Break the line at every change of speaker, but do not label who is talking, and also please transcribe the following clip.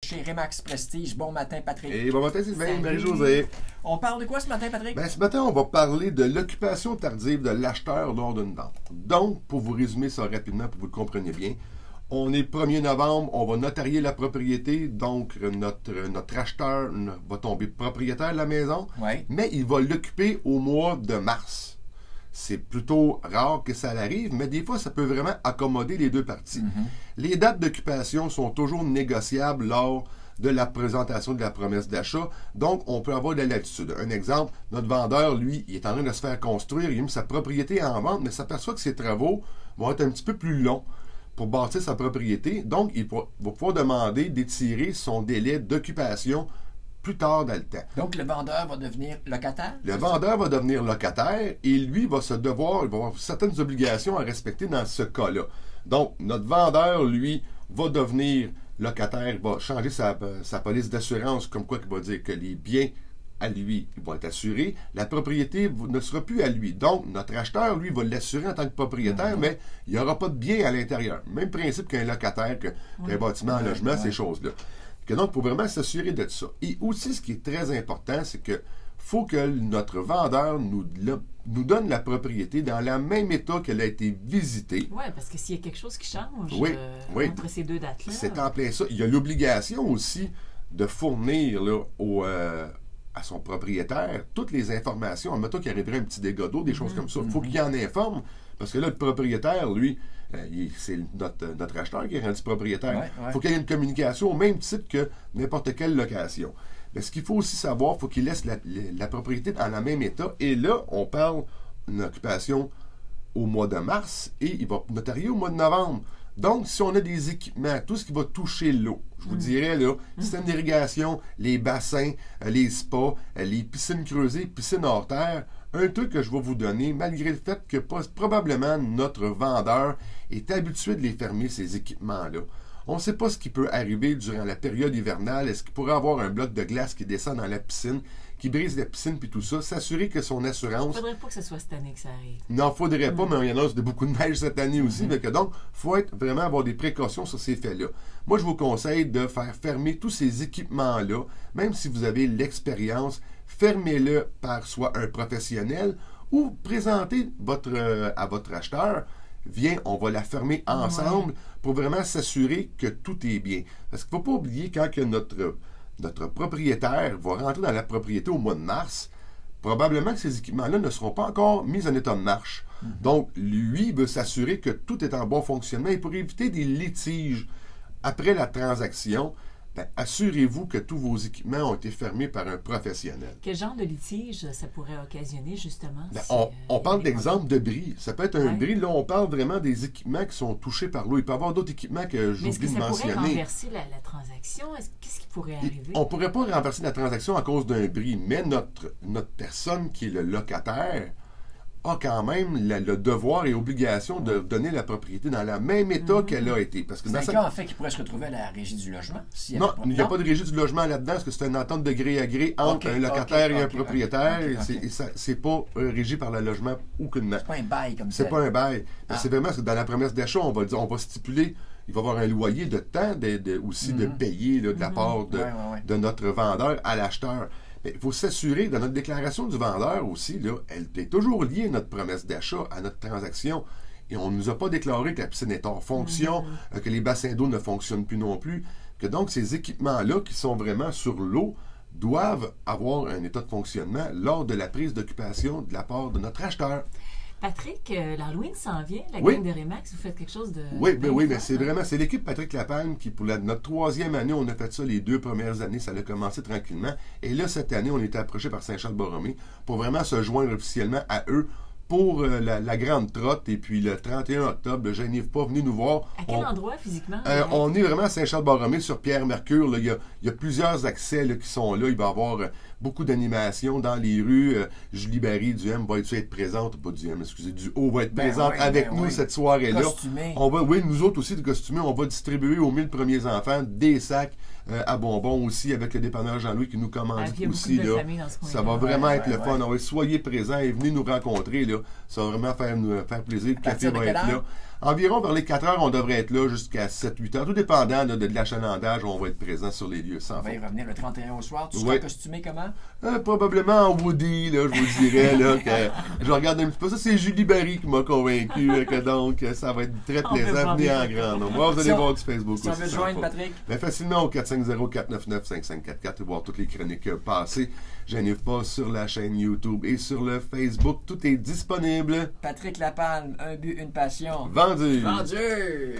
chez Remax Prestige. Bon matin, Patrick.
Et bon matin, Sylvain, Marie-Josée.
On parle de quoi ce matin, Patrick?
Ben, ce matin, on va parler de l'occupation tardive de l'acheteur lors d'une vente. Donc, pour vous résumer ça rapidement, pour que vous le compreniez bien, on est 1er novembre, on va notarier la propriété, donc notre acheteur va tomber propriétaire de la maison,
Oui.
mais il va l'occuper au mois de mars. C'est plutôt rare que ça arrive, mais des fois, ça peut vraiment accommoder les deux parties. Les dates d'occupation sont toujours négociables lors de la présentation de la promesse d'achat, donc on peut avoir de la latitude. Un exemple, notre vendeur, lui, il est en train de se faire construire, il a mis sa propriété en vente, mais s'aperçoit que ses travaux vont être un petit peu plus longs pour bâtir sa propriété, donc il va pouvoir demander d'étirer son délai d'occupation plus tard dans le temps.
Donc, le vendeur va devenir locataire?
Le vendeur va devenir locataire et lui va il va avoir certaines obligations à respecter dans ce cas-là. Donc, notre vendeur, lui, va devenir locataire, va changer sa police d'assurance, comme quoi il va dire que les biens à lui vont être assurés. La propriété ne sera plus à lui. Donc, notre acheteur, lui, va l'assurer en tant que propriétaire, mais il n'y aura pas de biens à l'intérieur. Même principe qu'un locataire, qu'un bâtiment, un logement, ces choses-là. Donc, pour vraiment s'assurer de ça. Et aussi, ce qui est très important, c'est que faut que notre vendeur nous donne la propriété dans le même état qu'elle a été visitée.
Oui, parce que s'il y a quelque chose qui change entre ces deux dates-là.
C'est en plein ça. Il y a l'obligation aussi de fournir là, à son propriétaire toutes les informations. Admettons qu'il arriverait un petit dégât d'eau, des choses comme ça. Il faut qu'il en informe, parce que là, le propriétaire, lui, c'est notre acheteur qui est rendu propriétaire. Il faut qu'il y ait une communication au même titre que n'importe quelle location. Mais ce qu'il faut aussi savoir, il faut qu'il laisse la propriété dans le même état. Et là, on parle d'une occupation au mois de mars et il va notarier au mois de novembre. Donc, si on a des équipements, tout ce qui va toucher l'eau, je vous dirais, là, système d'irrigation, les bassins, les spas, les piscines creusées, piscines hors terre, un truc que je vais vous donner, malgré le fait que probablement notre vendeur est habitué de les fermer, ces équipements-là. On ne sait pas ce qui peut arriver durant la période hivernale. Est-ce qu'il pourrait avoir un bloc de glace qui descend dans la piscine, qui brise la piscine, puis tout ça? S'assurer que son assurance...
Il ne faudrait pas que ce soit cette année que ça arrive.
Non, il ne faudrait pas, mais il y en a beaucoup de neige cette année aussi. Donc, il faut vraiment avoir des précautions sur ces faits-là. Moi, je vous conseille de faire fermer tous ces équipements-là, même si vous avez l'expérience, fermez-le par soit un professionnel ou présentez à votre acheteur. Viens, on va la fermer ensemble pour vraiment s'assurer que tout est bien. Parce qu'il ne faut pas oublier quand que notre propriétaire va rentrer dans la propriété au mois de mars, probablement que ces équipements-là ne seront pas encore mis en état de marche. Donc, lui veut s'assurer que tout est en bon fonctionnement et pour éviter des litiges après la transaction, assurez-vous que tous vos équipements ont été fermés par un professionnel.
Quel genre de litige ça pourrait occasionner, justement?
On parle d'exemple de bris. Ça peut être un bris. Là, on parle vraiment des équipements qui sont touchés par l'eau. Il peut y avoir d'autres équipements que j'ai oublié de mentionner.
Mais est-ce que ça pourrait renverser la transaction? Qu'est-ce qui pourrait arriver?
On ne pourrait pas renverser la transaction à cause d'un bris, mais notre personne qui est le locataire a quand même le devoir et obligation de donner la propriété dans le même état qu'elle a été. Parce que
c'est un cas, en fait, qui pourrait se retrouver à la régie du logement.
Non, il n'y a pas de régie du logement là-dedans, parce que c'est une entente de gré à gré entre un locataire et un propriétaire. C'est pas régi par le logement aucunement.
C'est pas un bail comme ça.
C'est pas un bail. C'est vraiment, dans la promesse d'achat, on va stipuler, il va y avoir un loyer de temps aussi de payer là, de la part de notre vendeur à l'acheteur. Il faut s'assurer, dans notre déclaration du vendeur aussi, là, elle est toujours liée à notre promesse d'achat, à notre transaction. Et on ne nous a pas déclaré que la piscine est hors fonction, que les bassins d'eau ne fonctionnent plus non plus, que donc ces équipements-là qui sont vraiment sur l'eau doivent avoir un état de fonctionnement lors de la prise d'occupation de la part de notre acheteur.
Patrick, l'Halloween s'en vient, la gang de Remax, vous faites quelque chose de...
Oui, mais c'est l'équipe Patrick Lapalme qui, pour notre 3e année, on a fait ça les 2 premières années, ça a commencé tranquillement. Et là, cette année, on était approché par Saint-Charles-Borromée pour vraiment se joindre officiellement à eux pour la grande trotte. Et puis le 31 octobre, ne gênez pas, venez nous voir.
À quel endroit physiquement?
On est vraiment à Saint-Charles-Borromée sur Pierre-Mercure. Il y a plusieurs accès là, qui sont là. Il va y avoir beaucoup d'animations dans les rues. Julie Barry du M va être présente, pas du M, excusez, du O va être présente avec nous cette soirée-là. Nous autres aussi, de costumés, on va distribuer aux 1000 premiers enfants des sacs à bonbons aussi avec le dépanneur Jean-Louis qui nous commande aussi. Là. Ça va vraiment être le fun. Soyez présents et venez nous rencontrer. Là. Ça va vraiment faire plaisir. Le café va être là. Environ vers les 4 heures, on devrait être là jusqu'à 7-8 heures, tout dépendant là, de l'achalandage où on va être présent sur les lieux sans
On va y
faute.
revenir le 31 au soir. Tu
Oui.
seras costumé comment?
Probablement en Woody, là, je vous dirais, là, que je regarde un petit peu. Ça, c'est Julie Barry qui m'a convaincu, que donc, ça va être très
On peut
plaisant.
voir
Venez
des
en
photos.
grand nombre. Moi, vous allez
Si on-
voir du Facebook
Si on
aussi.
veut te
sans
joindre,
faute.
Patrick,
Ben, facilement au 450-499-5544 et voir toutes les chroniques passées. Gênez pas sur la chaîne YouTube et sur le Facebook. Tout est disponible.
Patrick Lapalme, un but, une passion.
Vendu!
Vendu!